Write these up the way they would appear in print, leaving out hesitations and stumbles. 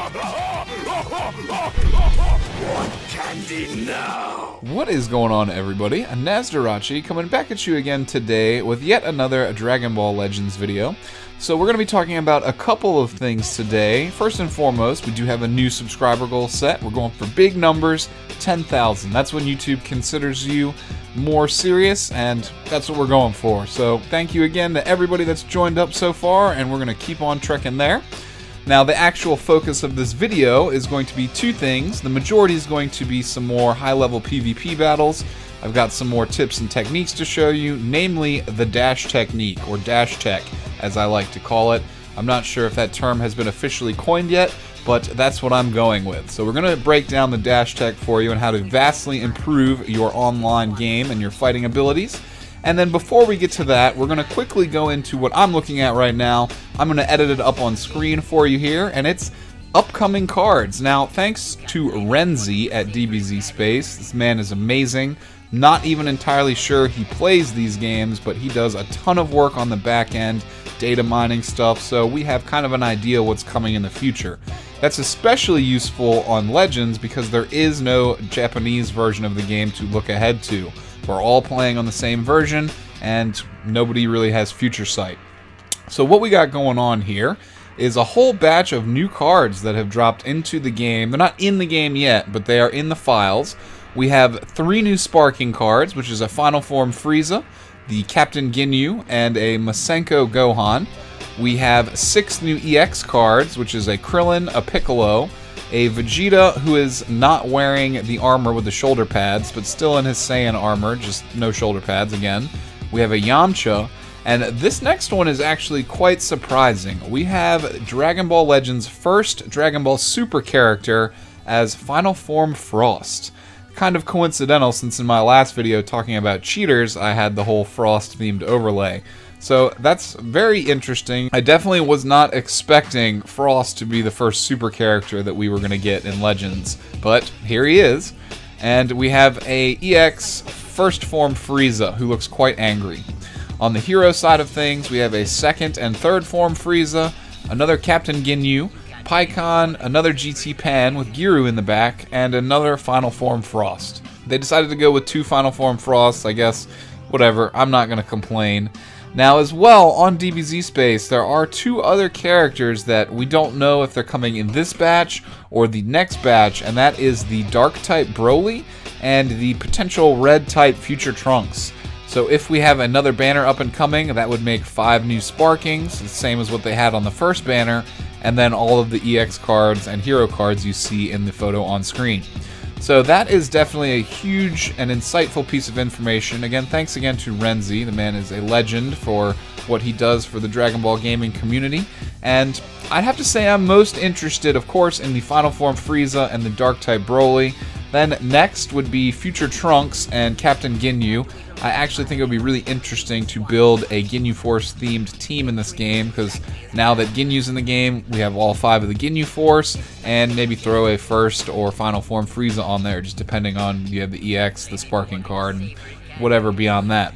Want candy now? What is going on, everybody? Nasdorachi coming back at you again today with yet another Dragon Ball Legends video. So we're going to be talking about a couple of things today. First and foremost, we do have a new subscriber goal set. We're going for big numbers, 10,000. That's when YouTube considers you more serious, and that's what we're going for. So thank you again to everybody that's joined up so far, and we're going to keep on trekking there. Now, the actual focus of this video is going to be two things. The majority is going to be some more high-level PvP battles. I've got some more tips and techniques to show you, namely the dash technique, or dash tech, as I like to call it. I'm not sure if that term has been officially coined yet, but that's what I'm going with. So we're going to break down the dash tech for you and how to vastly improve your online game and your fighting abilities. And then before we get to that, we're going to quickly go into what I'm looking at right now. I'm going to edit it up on screen for you here, and it's upcoming cards. Now, thanks to Renzi at DBZ Space, this man is amazing. Not even entirely sure he plays these games, but he does a ton of work on the back end, data mining stuff, so we have kind of an idea what's coming in the future. That's especially useful on Legends because there is no Japanese version of the game to look ahead to. We're all playing on the same version, and nobody really has future sight. So what we got going on here is a whole batch of new cards that have dropped into the game. They're not in the game yet, but they are in the files. We have 3 new Sparking cards, which is a Final Form Frieza, the Captain GINYU, and a Masenko Gohan. We have 6 new EX cards, which is a Krillin, a Piccolo, a Vegeta who is not wearing the armor with the shoulder pads, but still in his Saiyan armor, just no shoulder pads again. We have a Yamcha, and this next one is actually quite surprising. We have Dragon Ball Legends' first Dragon Ball Super character as Final Form Frost. Kind of coincidental, since in my last video talking about cheaters, I had the whole Frost-themed overlay. So that's very interesting. I definitely was not expecting Frost to be the first super character that we were going to get in Legends, but here he is. And we have a EX First Form Frieza, who looks quite angry. On the hero side of things, we have a second and third form Frieza, another Captain Ginyu, Pikkon, another GT Pan with Giru in the back, and another Final Form Frost. They decided to go with 2 Final Form Frosts, I guess. Whatever, I'm not going to complain. Now, as well, on DBZ Space, there are 2 other characters that we don't know if they're coming in this batch or the next batch, and that is the Dark-type Broly and the potential Red-type Future Trunks. So if we have another banner up and coming, that would make 5 new Sparkings, the same as what they had on the first banner, and then all of the EX cards and hero cards you see in the photo on screen. So that is definitely a huge and insightful piece of information. Again, thanks again to Renzi. The man is a legend for what he does for the Dragon Ball gaming community. And I'd have to say I'm most interested, of course, in the Final Form Frieza and the Dark-type Broly. Then next would be Future Trunks and Captain Ginyu. I actually think it would be really interesting to build a Ginyu Force themed team in this game, because now that Ginyu's in the game, we have all 5 of the Ginyu Force, and maybe throw a first or Final Form Frieza on there, just depending on, you have the EX, the Sparking card, and whatever beyond that.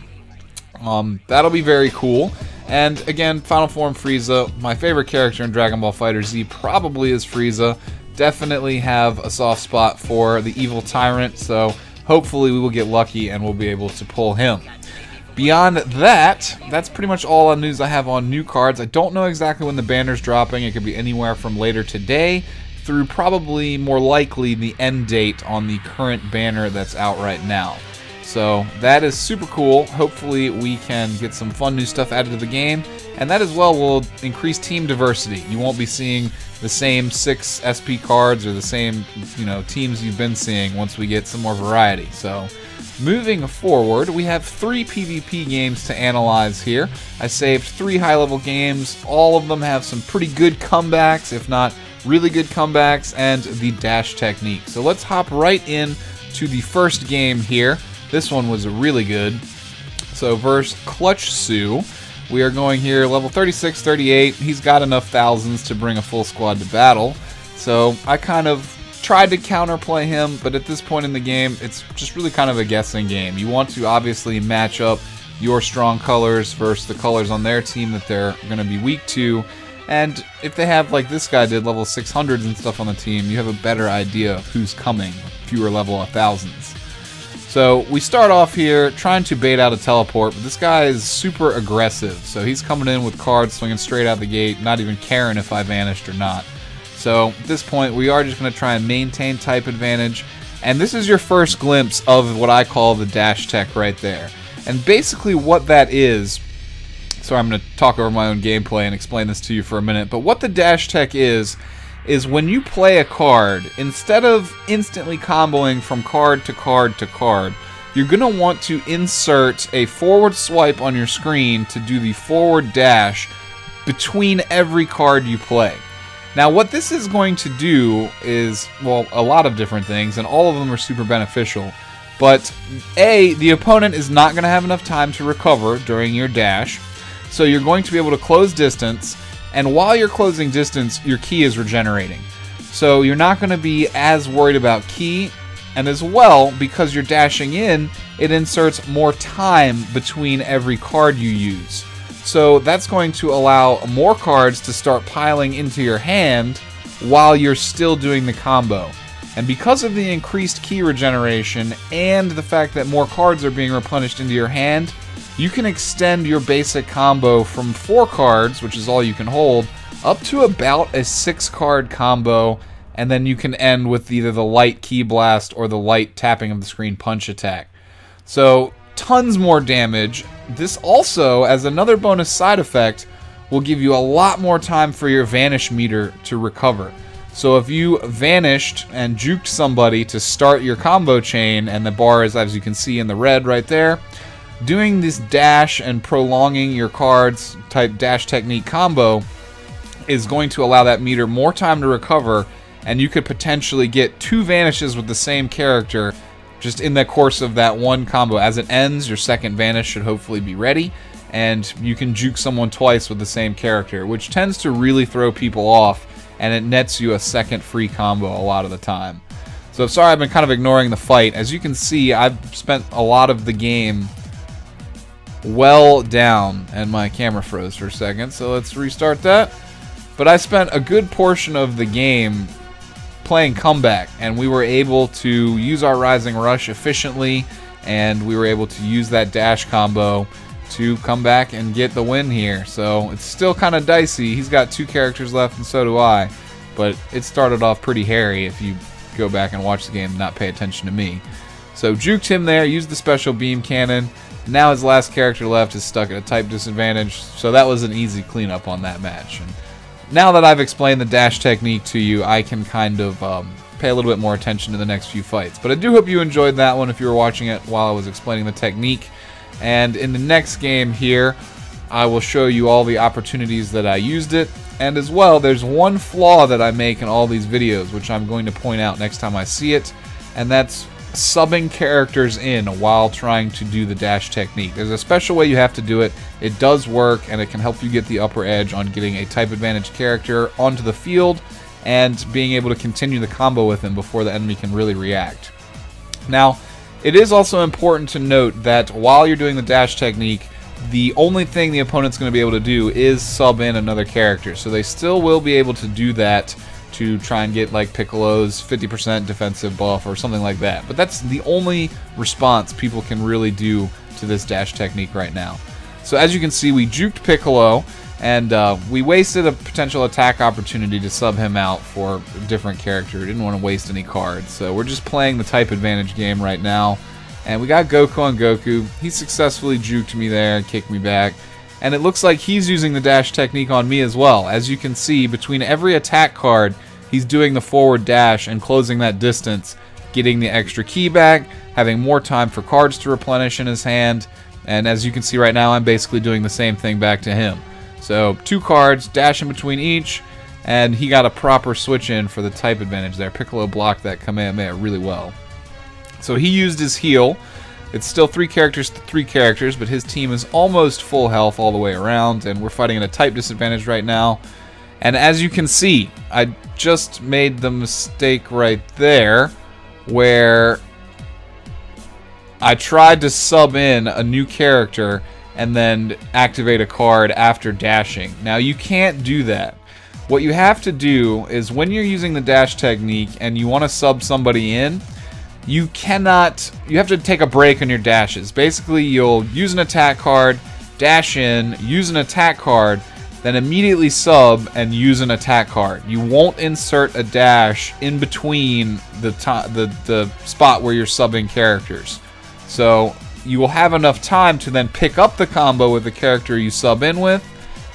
That'll be very cool. And again, Final Form Frieza, my favorite character in Dragon Ball FighterZ probably is Frieza. Definitely have a soft spot for the evil tyrant, so hopefully we will get lucky and we'll be able to pull him. Beyond that, that's pretty much all the news I have on new cards. I don't know exactly when the banner's dropping. It could be anywhere from later today through probably more likely the end date on the current banner that's out right now. So that is super cool. Hopefully we can get some fun new stuff added to the game, and that as well will increase team diversity. You won't be seeing the same 6 SP cards or the same, teams you've been seeing once we get some more variety. So moving forward, we have 3 PvP games to analyze here. I saved 3 high-level games. All of them have some pretty good comebacks, if not really good comebacks, and the dash technique. So let's hop right in to the first game here. This one was really good. So versus Clutch Sue, we are going here level 36, 38. He's got enough thousands to bring a full squad to battle. So I kind of tried to counterplay him, but at this point in the game, it's just really kind of a guessing game. You want to obviously match up your strong colors versus the colors on their team that they're going to be weak to. And if they have, like this guy did, level 600s and stuff on the team, you have a better idea of who's coming, fewer level 1000s. So we start off here trying to bait out a teleport, but this guy is super aggressive. So he's coming in with cards swinging straight out the gate, not even caring if I vanished or not. So at this point, we are just going to try and maintain type advantage. And this is your first glimpse of what I call the dash tech right there. And basically what that is, so I'm going to talk over my own gameplay and explain this to you for a minute, but what the dash tech is when you play a card, instead of instantly comboing from card to card to card, you're going to want to insert a forward swipe on your screen to do the forward dash between every card you play. Now what this is going to do is, well, a lot of different things, and all of them are super beneficial. But A, the opponent is not going to have enough time to recover during your dash, so you're going to be able to close distance, and while you're closing distance, your ki is regenerating. So you're not going to be as worried about ki, and as well, because you're dashing in, it inserts more time between every card you use. So that's going to allow more cards to start piling into your hand while you're still doing the combo. And because of the increased ki regeneration and the fact that more cards are being replenished into your hand, you can extend your basic combo from 4 cards, which is all you can hold, up to about a 6-card combo, and then you can end with either the light ki blast or the light tapping of the screen punch attack. So tons more damage. This also, as another bonus side effect, will give you a lot more time for your vanish meter to recover. So if you vanished and juked somebody to start your combo chain, and the bar is, as you can see in the red right there, doing this dash and prolonging your cards type dash technique combo is going to allow that meter more time to recover, and you could potentially get 2 vanishes with the same character just in the course of that one combo. As it ends, your second vanish should hopefully be ready, and you can juke someone twice with the same character, which tends to really throw people off, and it nets you a second free combo a lot of the time. So sorry I've been kind of ignoring the fight. As you can see, I've spent a lot of the game well down, and my camera froze for a second, so let's restart that. But I spent a good portion of the game playing comeback, and we were able to use our Rising Rush efficiently, and we were able to use that dash combo to come back and get the win here. So it's still kind of dicey. He's got 2 characters left, and so do I, but it started off pretty hairy if you go back and watch the game and not pay attention to me. So juked him there, used the special beam cannon. Now his last character left is stuck at a type disadvantage, so that was an easy cleanup on that match. And now that I've explained the dash technique to you, I can kind of pay a little bit more attention to the next few fights. But I do hope you enjoyed that one if you were watching it while I was explaining the technique. And in the next game here, I will show you all the opportunities that I used it. And as well, there's one flaw that I make in all these videos, which I'm going to point out next time I see it, and that's subbing characters in while trying to do the dash technique. There's a special way you have to do it. It does work, and it can help you get the upper edge on getting a type advantage character onto the field and being able to continue the combo with him before the enemy can really react. Now, it is also important to note that while you're doing the dash technique, the only thing the opponent's going to be able to do is sub in another character. So they still will be able to do that to try and get like Piccolo's 50% defensive buff or something like that. But that's the only response people can really do to this dash technique right now. So as you can see, we juked Piccolo, and we wasted a potential attack opportunity to sub him out for a different character. We didn't want to waste any cards. So we're just playing the type advantage game right now. And we got Goku on Goku. He successfully juked me there and kicked me back. And it looks like he's using the dash technique on me as well. As you can see, between every attack card, he's doing the forward dash and closing that distance, getting the extra ki back, having more time for cards to replenish in his hand. And as you can see right now, I'm basically doing the same thing back to him. So 2 cards, dash in between each, and he got a proper switch in for the type advantage there. Piccolo blocked that Kamehameha really well. So he used his heal. It's still 3 characters to 3 characters, but his team is almost full health all the way around, and we're fighting at a type disadvantage right now. And as you can see, I just made the mistake right there where I tried to sub in a new character and then activate a card after dashing. Now you can't do that. what you have to do is when you're using the dash technique and you want to sub somebody in, you have to take a break on your dashes. Basically, you'll use an attack card, dash in, use an attack card, then immediately sub and use an attack card. You won't insert a dash in between the spot where you're subbing characters. So you will have enough time to then pick up the combo with the character you sub in with,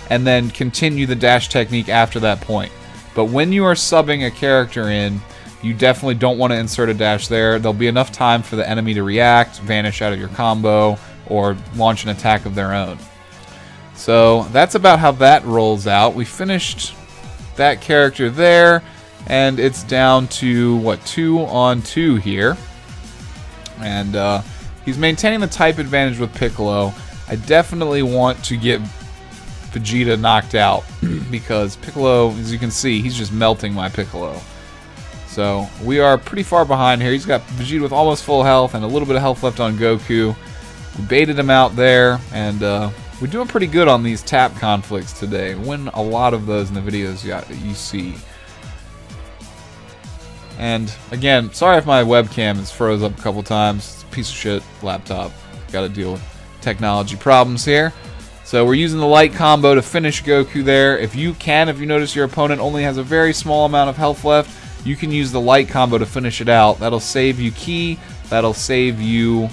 and then continue the dash technique after that point. But when you are subbing a character in, you definitely don't want to insert a dash there. There'll be enough time for the enemy to react, vanish out of your combo, or launch an attack of their own. So that's about how that rolls out. We finished that character there, and it's down to, what, 2-on-2 here. And he's maintaining the type advantage with Piccolo. I definitely want to get Vegeta knocked out because Piccolo, as you can see, he's just melting my Piccolo. So we are pretty far behind here. He's got Vegeta with almost full health and a little bit of health left on Goku. We baited him out there, and we're doing pretty good on these tap conflicts today. Win a lot of those in the videos you see. And again, sorry if my webcam has froze up a couple times. It's a piece of shit laptop. Got to deal with technology problems here. So we're using the light combo to finish Goku there. If you notice your opponent only has a very small amount of health left, you can use the light combo to finish it out. That'll save you ki, that'll save you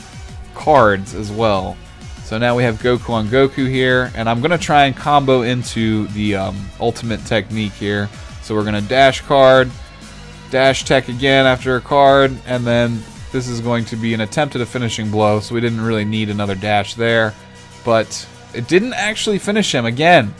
cards as well. So now we have Goku on Goku here, and I'm going to try and combo into the ultimate technique here. So we're going to dash card, dash tech again after a card, and then this is going to be an attempt at a finishing blow, so we didn't really need another dash there. But it didn't actually finish him. Again,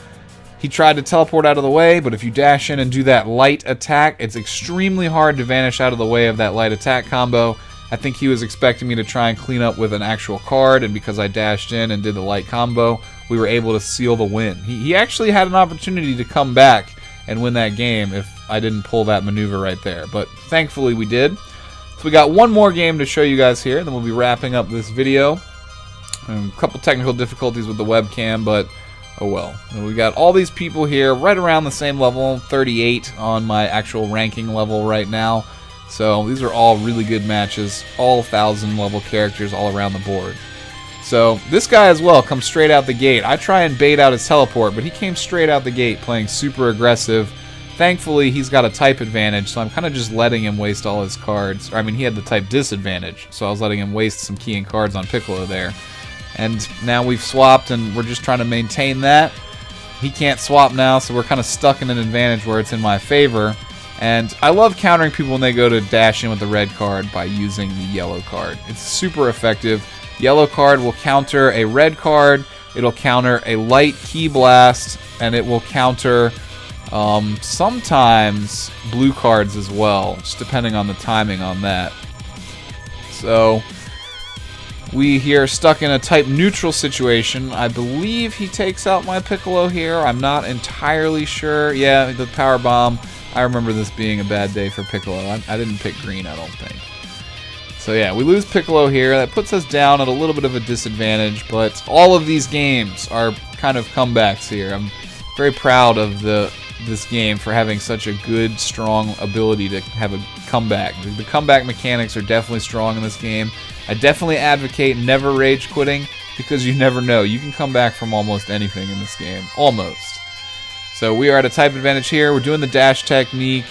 he tried to teleport out of the way, but if you dash in and do that light attack, it's extremely hard to vanish out of the way of that light attack combo. I think he was expecting me to try and clean up with an actual card, and because I dashed in and did the light combo, we were able to seal the win. He actually had an opportunity to come back and win that game if I didn't pull that maneuver right there, but thankfully we did. So we got one more game to show you guys here, then we'll be wrapping up this video. A couple technical difficulties with the webcam, but oh well. And we got all these people here right around the same level, 38 on my actual ranking level right now. So these are all really good matches, all 1,000 level characters all around the board. So this guy as well comes straight out the gate. I try and bait out his teleport, but he came straight out the gate playing super aggressive. Thankfully, he's got a type advantage, so I'm kind of just letting him waste all his cards. Or, I mean, he had the type disadvantage, so I was letting him waste some key and cards on Piccolo there. And now we've swapped, and we're just trying to maintain that. He can't swap now, so we're kind of stuck in an advantage where it's in my favor. And I love countering people when they go to dash in with the red card by using the yellow card. It's super effective. Yellow card will counter a red card, it'll counter a light key blast, and it will counter sometimes blue cards as well, just depending on the timing on that. So we here stuck in a type neutral situation. I believe he takes out my Piccolo here. I'm not entirely sure. Yeah, the power bomb. I remember this being a bad day for Piccolo. I didn't pick green, I don't think. So yeah, we lose Piccolo here. That puts us down at a little bit of a disadvantage, but all of these games are kind of comebacks here. I'm very proud of this game for having such a good, strong ability to have a comeback. The comeback mechanics are definitely strong in this game. I definitely advocate never rage quitting, because you never know. You can come back from almost anything in this game. Almost. So we are at a type advantage here. We're doing the dash technique.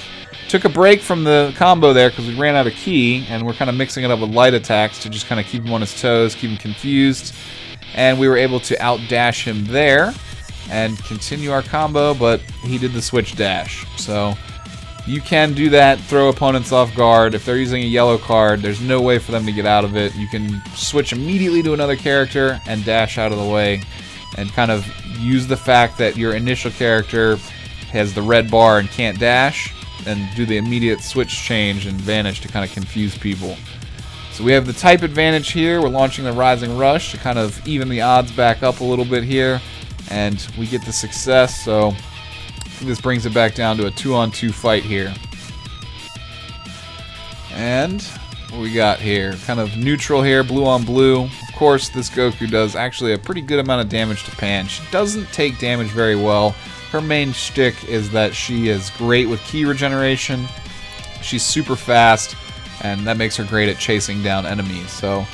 Took a break from the combo there because we ran out of key, and we're kind of mixing it up with light attacks to just kind of keep him on his toes, keep him confused. And we were able to out-dash him there and continue our combo, but he did the switch dash. So you can do that, throw opponents off guard. If they're using a yellow card, there's no way for them to get out of it. You can switch immediately to another character and dash out of the way and kind of use the fact that your initial character has the red bar and can't dash, and do the immediate switch change and vanish to kind of confuse people. So we have the type advantage here. We're launching the Rising Rush to kind of even the odds back up a little bit here, and we get the success. So I think this brings it back down to a 2-on-2 fight here. And what we got here, kind of neutral here, blue on blue. course, this Goku does actually a pretty good amount of damage to Pan. She doesn't take damage very well. Her main shtick is that she is great with ki regeneration. She's super fast, and that makes her great at chasing down enemies. So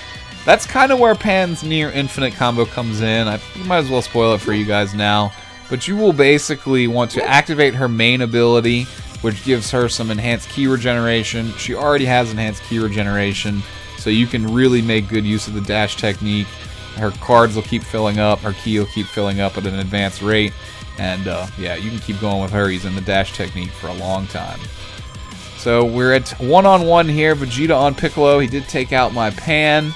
that's kind of where Pan's near infinite combo comes in. I might as well spoil it for you guys now. But you will basically want to activate her main ability, which gives her some enhanced ki regeneration. She already has enhanced ki regeneration, so you can really make good use of the dash technique. Her cards will keep filling up, her ki will keep filling up at an advanced rate, and yeah, you can keep going with her using the dash technique for a long time. So we're at one-on-one here, Vegeta on Piccolo. He did take out my Pan.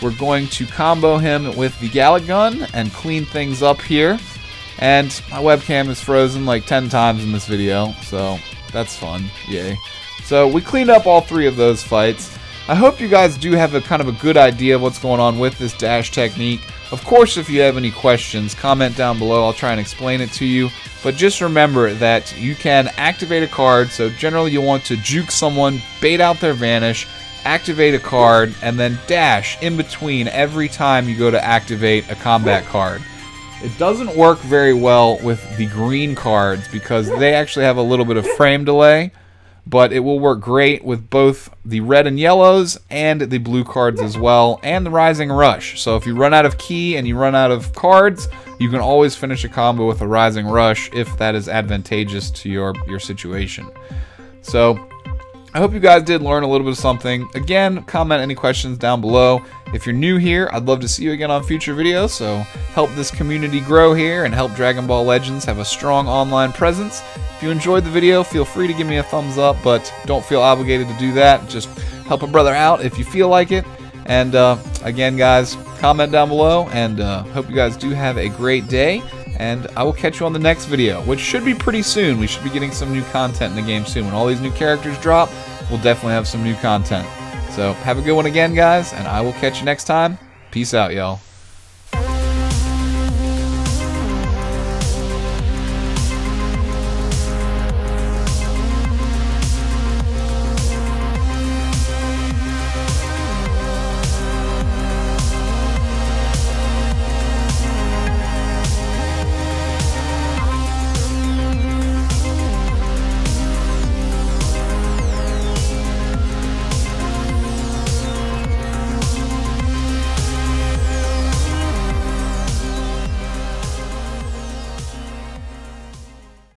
We're going to combo him with the Gallic Gun and clean things up here. And my webcam is frozen like 10 times in this video, so that's fun. Yay. So we cleaned up all 3 of those fights. I hope you guys do have a kind of a good idea of what's going on with this dash technique. Of course, if you have any questions, comment down below. I'll try and explain it to you. But just remember that you can activate a card. So generally you want to juke someone, bait out their vanish, activate a card, and then dash in between every time you go to activate a combat card. It doesn't work very well with the green cards because they actually have a little bit of frame delay, but it will work great with both the red and yellows and the blue cards as well, and the Rising Rush. So if you run out of ki and you run out of cards, you can always finish a combo with a Rising Rush if that is advantageous to your situation. So I hope you guys did learn a little bit of something. Again, comment any questions down below. If you're new here, I'd love to see you again on future videos, so help this community grow here and help Dragon Ball Legends have a strong online presence. If you enjoyed the video, feel free to give me a thumbs up, but don't feel obligated to do that. Just help a brother out if you feel like it. And again, guys, comment down below, and hope you guys do have a great day. And I will catch you on the next video, which should be pretty soon. We should be getting some new content in the game soon. When all these new characters drop, we'll definitely have some new content. So have a good one again, guys, and I will catch you next time. Peace out, y'all.